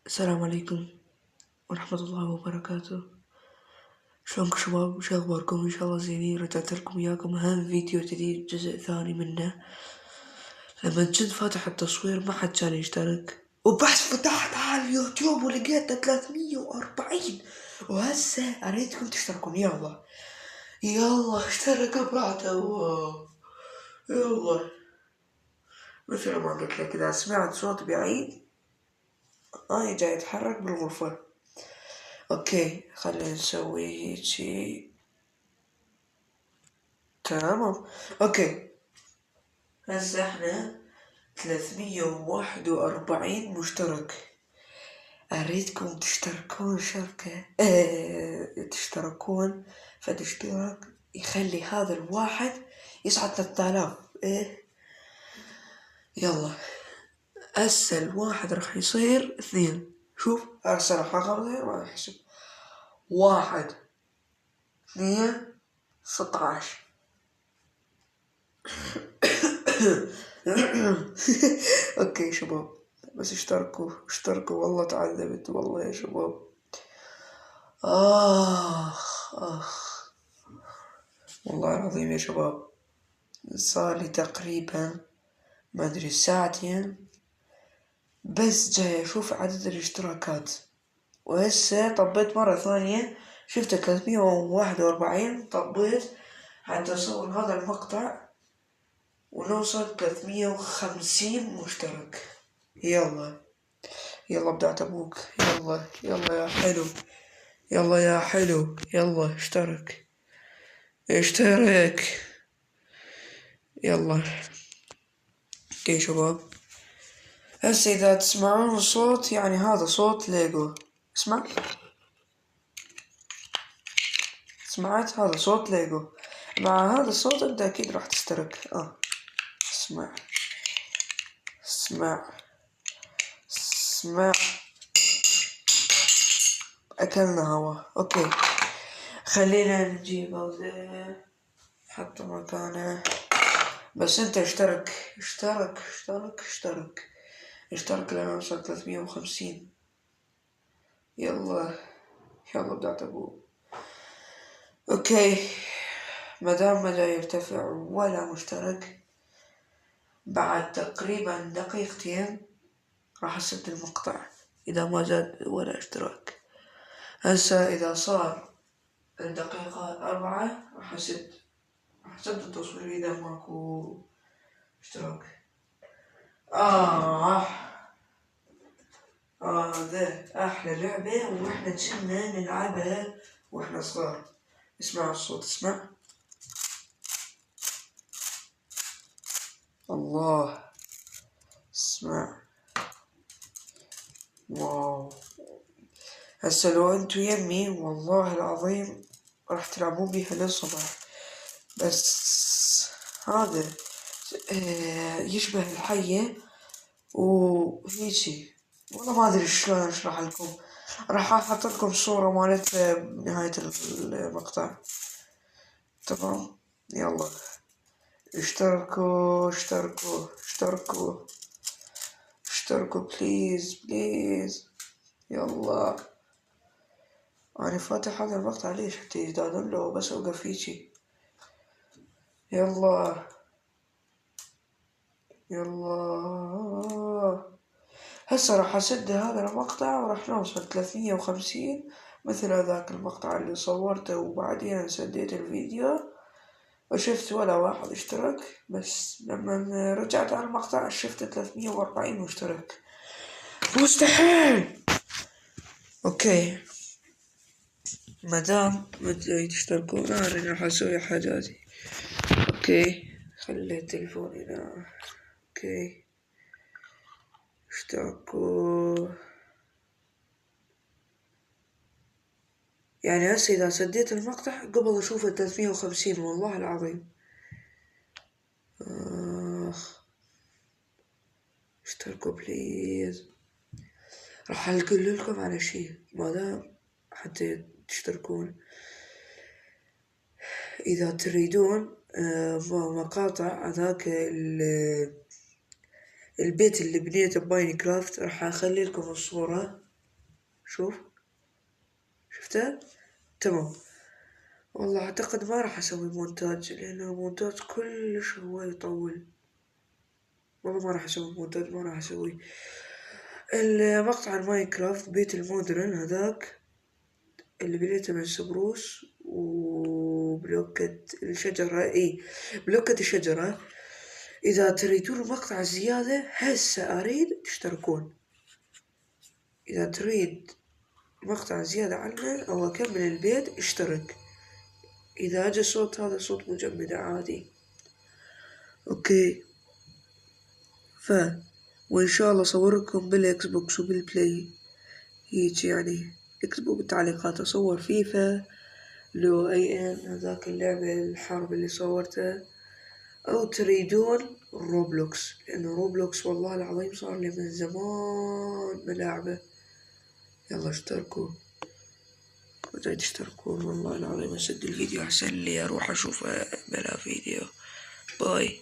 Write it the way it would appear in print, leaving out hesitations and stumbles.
السلام عليكم ورحمة الله وبركاته. شلونكم شباب؟ وش اخباركم؟ ان شاء الله زينين. رجعت لكم اياكم هذا فيديو جديد، جزء ثاني منه. لما كنت فاتح التصوير ما حد كان يشترك، وبس فتحت على اليوتيوب ولقيته 340، وهسه اريدكم تشتركون. يلا اشتركوا بعد. يلا مثل ما قلت لك، اذا سمعت صوت بعيد انا جاي اتحرك بالغرفة. اوكي خلينا نسوي هيجي. تمام. اوكي هسه احنا 341 مشترك. اريدكم تشتركون شركة تشتركون. فد اشتراك يخلي هذا الواحد يصعد 3000. يلا هسه الواحد راح يصير 2. شوف هسه راح اخذ ما احسب 1 2 16. اوكي شباب، بس اشتركوا والله تعذبت والله يا شباب. اخ والله العظيم يا شباب، صار لي تقريبا ما ادري ساعتين بس جاي اشوف عدد الاشتراكات، وهسه طبيت مرة ثانية شفت 341. طبيت حتى اصور هذا المقطع ونوصل 350 مشترك. يلا بدعت ابوك. يلا يا حلو، يلا يا حلو، يلا اشترك. يلا اوكي شباب، هسه اذا تسمعون الصوت يعني هذا صوت ليجو. سمعت هذا صوت ليجو. مع هذا الصوت انت اكيد راح تشترك. اسمع اكلنا هوا. اوكي خلينا نجيب هذا حط مكانه. بس انت اشترك لما نوصل 350. يلا بدأت ابوه. اوكي مادام ما جاي يرتفع ولا مشترك، بعد تقريبا دقيقتين راح اسد المقطع اذا ما زاد ولا اشتراك. هسه اذا صار الدقيقة 4 راح اسد التصوير اذا ماكو اشتراك. هذا احلى لعبة واحنا كنا نلعبها واحنا صغار. اسمع الصوت، اسمع. الله اسمع. واو هسه لو انتو يمي والله العظيم راح تلعبون بيها للصبح. بس هذا يشبه الحية وهيجي. والله ما ادري شلون اشرح لكم. راح احط لكم صورة مالتها بنهاية المقطع. تمام. يلا اشتركوا بليز. يلا انا فاتح هذا المقطع ليش؟ حتى يزدادون له بس اوقف هيجي. يلا هسه راح اسد هذا المقطع وراح نوصل 350 مثل هذاك المقطع اللي صورته، وبعدين سديت الفيديو وشفت ولا واحد اشترك. بس لما رجعت على المقطع شفت 340 مشترك. مستحيل. اوكي مادام بدي تشتركون انا راح اسوي حاجاتي. اوكي خلي التليفون هنا. اوكي اشتركوا. يعني هسه اذا سديت المقطع قبل اشوف 350 والله العظيم. اشتركوا بليز. راح اقول لكم على شيء مادام حتى تشتركون. اذا تريدون مقاطع هذاك البيت اللي بنيته بماينكرافت راح اخلي لكم الصورة شوف، شفته؟ تمام. والله اعتقد ما راح اسوي مونتاج، لان المونتاج كلش هواي يطول. والله ما راح اسوي مونتاج، ما راح اسوي المقطع الماينكرافت بيت المودرن هذاك اللي بنيته من سبروس وبلوكة الشجرة. بلوكة الشجرة. إذا تريدون المقطع زيادة هسه أريد تشتركون. إذا تريد مقطع زيادة عنه أو أكمل البيت اشترك. إذا أجى صوت هذا صوت مجمدة عادي. أوكي. وإن شاء الله أصوركم بالإكس بوكس وبالبلاي، هيج يعني اكتبوا بالتعليقات أصور فيفا لو AN هذاك اللعبة الحرب اللي صورتها، أو تريدون روبلوكس، لأنه روبلوكس والله العظيم صار لي من زمان ملاعبه. يلا اشتركوا، وإذا تشتركون والله العظيم أسد الفيديو أحسن لي أروح أشوف بلا فيديو. باي.